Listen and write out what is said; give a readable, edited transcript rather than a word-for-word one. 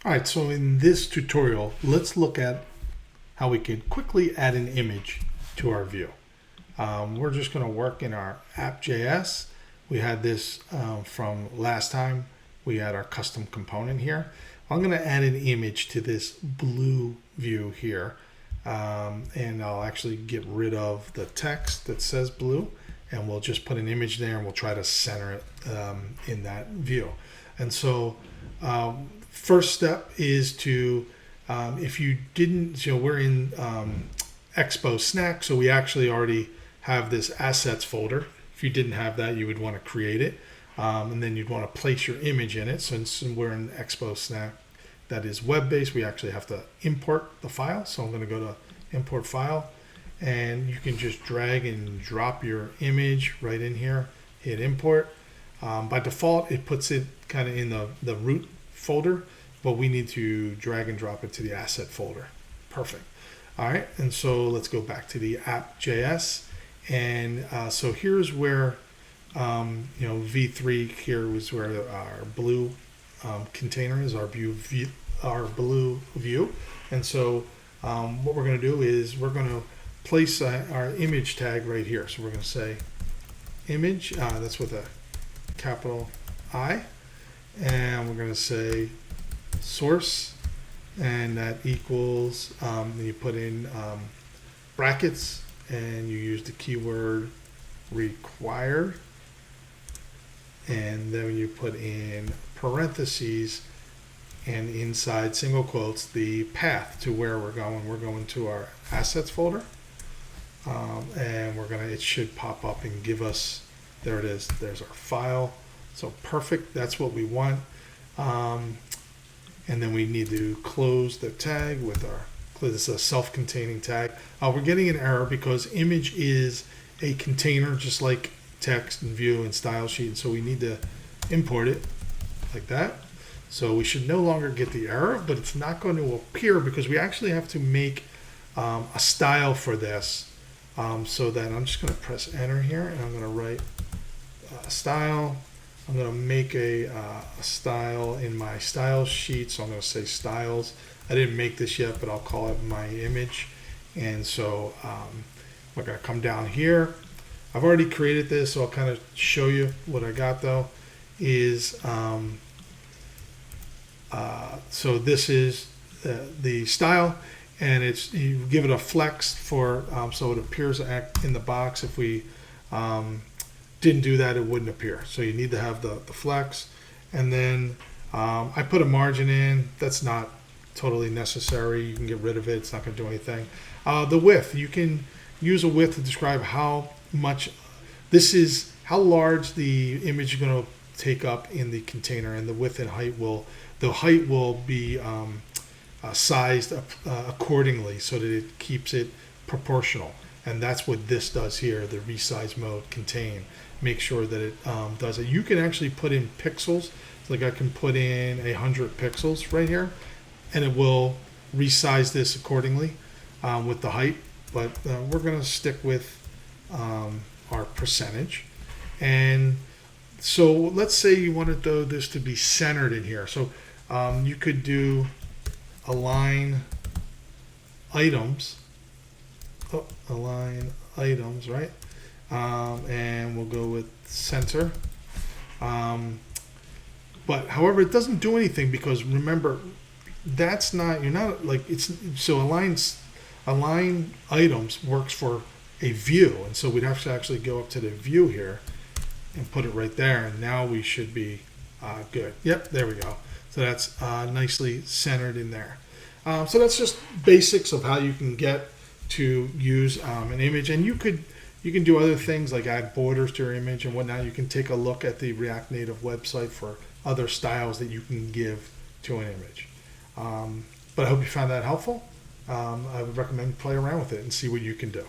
All right, so in this tutorial, let's look at how we can quickly add an image to our view. We're just going to work in our app.js. We had this from last time. We had our custom component here. I'm going to add an image to this blue view here. And I'll actually get rid of the text that says blue. And we'll just put an image there and we'll try to center it in that view. And so first step is to, if you didn't, we're in Expo Snack, so we actually already have this assets folder. If you didn't have that, you would want to create it. And then you'd want to place your image in it. Since we're in Expo Snack that is web-based, we actually have to import the file. So I'm going to go to import file, and you can just drag and drop your image right in here, hit import. By default, it puts it kind of in the root folder, but we need to drag and drop it to the asset folder. Perfect. All right, and so let's go back to the app.js. And so here's where, v3 here was where our blue container is, our blue view. And so what we're going to do is we're going to place our image tag right here. So we're going to say image, that's with a capital I, and we're going to say source, and that equals, then you put in brackets, and you use the keyword required, and then you put in parentheses, and inside single quotes the path to where we're going. We're going to our assets folder, and it should pop up and give us, there it is, there's our file. So perfect, that's what we want. And then we need to close the tag with this is a self-containing tag. We're getting an error because image is a container just like text and view and style sheet, and so we need to import it like that. So we should no longer get the error, but it's not going to appear because we actually have to make a style for this. So that I'm just going to press enter here, and I'm going to write style. I'm going to make a style in my style sheet, so I'm going to say styles. I didn't make this yet, but I'll call it my image. And so we're going to come down here. I've already created this, so I'll kind of show you what I got though. Is so this is the style, and you give it a flex for so it appears in the box. If we didn't do that, it wouldn't appear. So you need to have the flex. And then I put a margin in. That's not totally necessary. You can get rid of it. It's not going to do anything. The width, you can use a width to describe how much, this is how large the image is going to take up in the container, and the width and height the height will be sized accordingly so that it keeps it proportional. And that's what this does here, the resize mode contain. Make sure that it does it. You can actually put in pixels. Like I can put in 100 pixels right here, and it will resize this accordingly with the height. But we're going to stick with our percentage. And so let's say you wanted this to be centered in here. So you could do align items. Align items, right? And we'll go with center. But however, it doesn't do anything because remember, that's not, you're not like, it's, so align items works for a view. And so we'd have to actually go up to the view here and put it right there. And now we should be good. Yep, there we go. So that's nicely centered in there. So that's just basics of how you can get to use an image, and you can do other things like add borders to your image and whatnot. You can take a look at the React Native website for other styles that you can give to an image. But I hope you found that helpful. I would recommend play around with it and see what you can do.